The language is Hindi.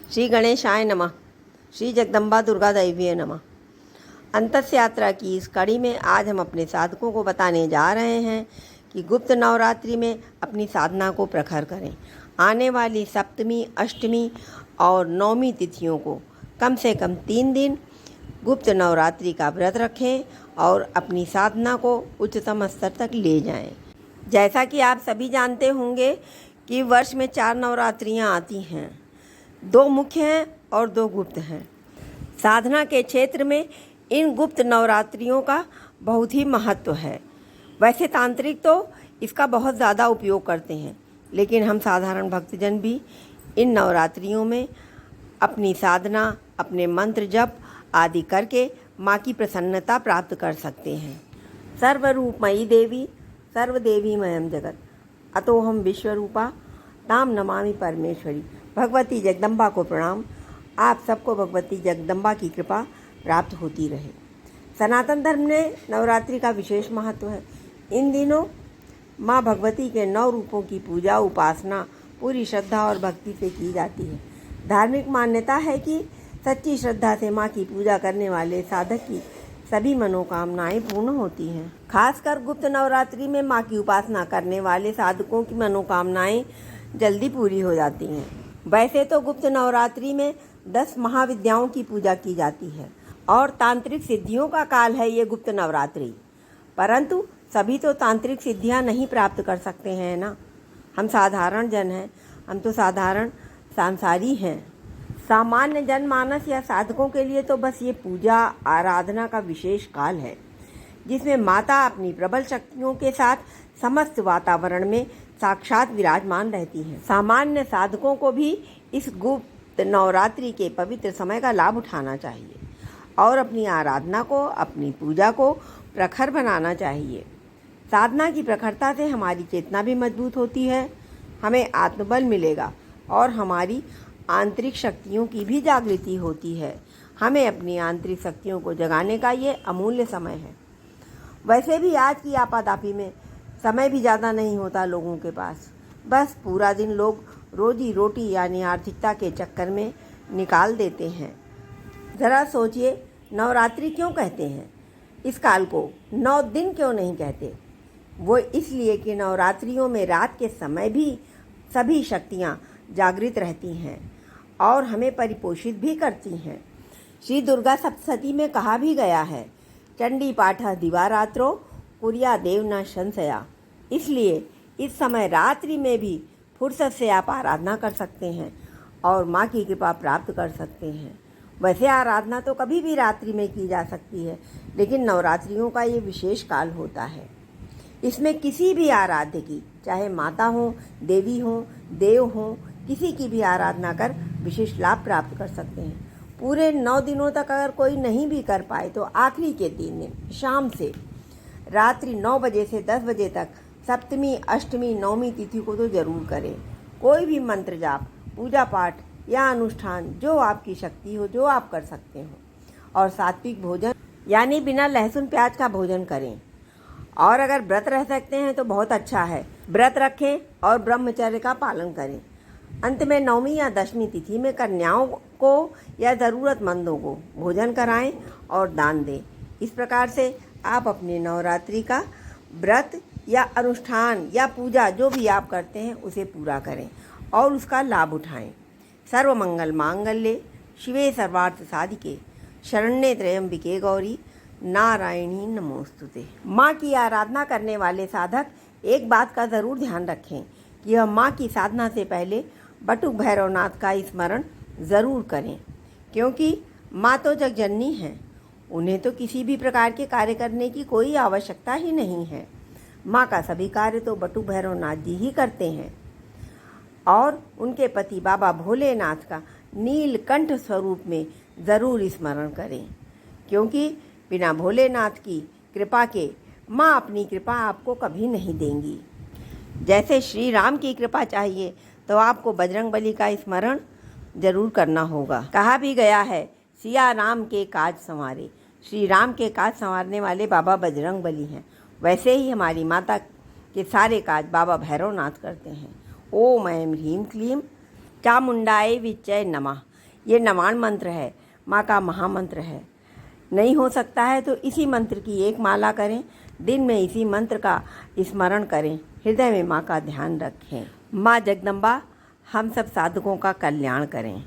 श्री गणेशाय नमः। श्री जगदम्बा दुर्गा दैवीय नमः। अंतस यात्रा की इस कड़ी में आज हम अपने साधकों को बताने जा रहे हैं कि गुप्त नवरात्रि में अपनी साधना को प्रखर करें। आने वाली सप्तमी, अष्टमी और नवमी तिथियों को कम से कम 3 दिन गुप्त नवरात्रि का व्रत रखें और अपनी साधना को उच्चतम स्तर तक ले जाएं। जैसा कि आप सभी जानते होंगे कि वर्ष में 4 नवरात्रियां आती हैं। 2 मुख्य हैं और 2 गुप्त हैं। साधना के क्षेत्र में इन गुप्त नवरात्रियों का बहुत ही महत्व है। वैसे तांत्रिक तो इसका बहुत ज़्यादा उपयोग करते हैं, लेकिन हम साधारण भक्तजन भी इन नवरात्रियों में अपनी साधना, अपने मंत्र जप आदि करके माँ की प्रसन्नता प्राप्त कर सकते हैं। सर्वरूपमयी देवी सर्वदेवीमयं जगत अतोहम विश्वरूपा ताम नमामि परमेश्वरी। भगवती जगदम्बा को प्रणाम। आप सबको भगवती जगदम्बा की कृपा प्राप्त होती रहे। सनातन धर्म में नवरात्रि का विशेष महत्व है। इन दिनों माँ भगवती के 9 रूपों की पूजा उपासना पूरी श्रद्धा और भक्ति से की जाती है। धार्मिक मान्यता है कि सच्ची श्रद्धा से माँ की पूजा करने वाले साधक की सभी मनोकामनाएं पूर्ण होती हैं। खासकर गुप्त नवरात्रि में माँ की उपासना करने वाले साधकों की मनोकामनाएं जल्दी पूरी हो जाती हैं। वैसे तो गुप्त नवरात्रि में 10 महाविद्याओं की पूजा की जाती है और तांत्रिक सिद्धियों का काल है ये गुप्त नवरात्रि। परंतु सभी तो तांत्रिक सिद्धियां नहीं प्राप्त कर सकते हैं ना। हम साधारण जन हैं, हम तो साधारण सांसारी हैं। सामान्य जनमानस या साधकों के लिए तो बस ये पूजा आराधना का विशेष काल है, जिसमें माता अपनी प्रबल शक्तियों के साथ समस्त वातावरण में साक्षात विराजमान रहती हैं। सामान्य साधकों को भी इस गुप्त नवरात्रि के पवित्र समय का लाभ उठाना चाहिए और अपनी आराधना को, अपनी पूजा को प्रखर बनाना चाहिए। साधना की प्रखरता से हमारी चेतना भी मजबूत होती है, हमें आत्मबल मिलेगा और हमारी आंतरिक शक्तियों की भी जागृति होती है। हमें अपनी आंतरिक शक्तियों को जगाने का ये अमूल्य समय है। वैसे भी आज की आपाधापी में समय भी ज़्यादा नहीं होता लोगों के पास। बस पूरा दिन लोग रोजी रोटी यानी आर्थिकता के चक्कर में निकाल देते हैं। ज़रा सोचिए, नवरात्रि क्यों कहते हैं? इस काल को 9 दिन क्यों नहीं कहते? वो इसलिए कि नवरात्रियों में रात के समय भी सभी शक्तियाँ जागृत रहती हैं और हमें परिपोषित भी करती हैं। श्री दुर्गा सप्तशती में कहा भी गया है, चंडी पाठः दिवारात्रो कुर्या देव न संशया। इसलिए इस समय रात्रि में भी फुर्सत से आप आराधना कर सकते हैं और माँ की कृपा प्राप्त कर सकते हैं। वैसे आराधना तो कभी भी रात्रि में की जा सकती है, लेकिन नवरात्रियों का ये विशेष काल होता है। इसमें किसी भी आराध्य की, चाहे माता हो, देवी हो, देव हो, किसी की भी आराधना कर विशेष लाभ प्राप्त कर सकते हैं। पूरे 9 दिनों तक अगर कोई नहीं भी कर पाए तो आखिरी के 3 दिन शाम से रात्रि 9 बजे से 10 बजे तक सप्तमी, अष्टमी, नवमी तिथि को तो जरूर करें। कोई भी मंत्र जाप, पूजा पाठ या अनुष्ठान जो आपकी शक्ति हो, जो आप कर सकते हो। और सात्विक भोजन यानी बिना लहसुन प्याज का भोजन करें। और अगर व्रत रह सकते हैं तो बहुत अच्छा है, व्रत रखें और ब्रह्मचर्य का पालन करें। अंत में नवमी या दशमी तिथि में कन्याओं को या ज़रूरतमंदों को भोजन कराएं और दान दें। इस प्रकार से आप अपने नवरात्रि का व्रत या अनुष्ठान या पूजा जो भी आप करते हैं उसे पूरा करें और उसका लाभ उठाएं। सर्वमंगल मांगल्ये शिवे सर्वार्थ साधिके शरण्ये त्र्यंबिके गौरी नारायणी नमोस्तुते। माँ की आराधना करने वाले साधक एक बात का ज़रूर ध्यान रखें कि यह माँ की साधना से पहले बटुक भैरवनाथ का स्मरण ज़रूर करें, क्योंकि माँ तो जगजननी हैं। उन्हें तो किसी भी प्रकार के कार्य करने की कोई आवश्यकता ही नहीं है। माँ का सभी कार्य तो बटुक भैरवनाथ जी ही करते हैं। और उनके पति बाबा भोलेनाथ का नीलकंठ स्वरूप में ज़रूर स्मरण करें, क्योंकि बिना भोलेनाथ की कृपा के माँ अपनी कृपा आपको कभी नहीं देंगी। जैसे श्री राम की कृपा चाहिए तो आपको बजरंगबली का स्मरण जरूर करना होगा। कहा भी गया है, सिया राम के काज संवारे। श्री राम के काज संवारने वाले बाबा बजरंगबली हैं। वैसे ही हमारी माता के सारे काज बाबा भैरवनाथ करते हैं। ओम ऐं ह्रीं क्लीं चामुंडाय विच्चय नमः। ये नवाण मंत्र है, माँ का महामंत्र है। नहीं हो सकता है तो इसी मंत्र की एक माला करें, दिन में इसी मंत्र का स्मरण करें, हृदय में माँ का ध्यान रखें। माँ जगदम्बा हम सब साधकों का कल्याण करें।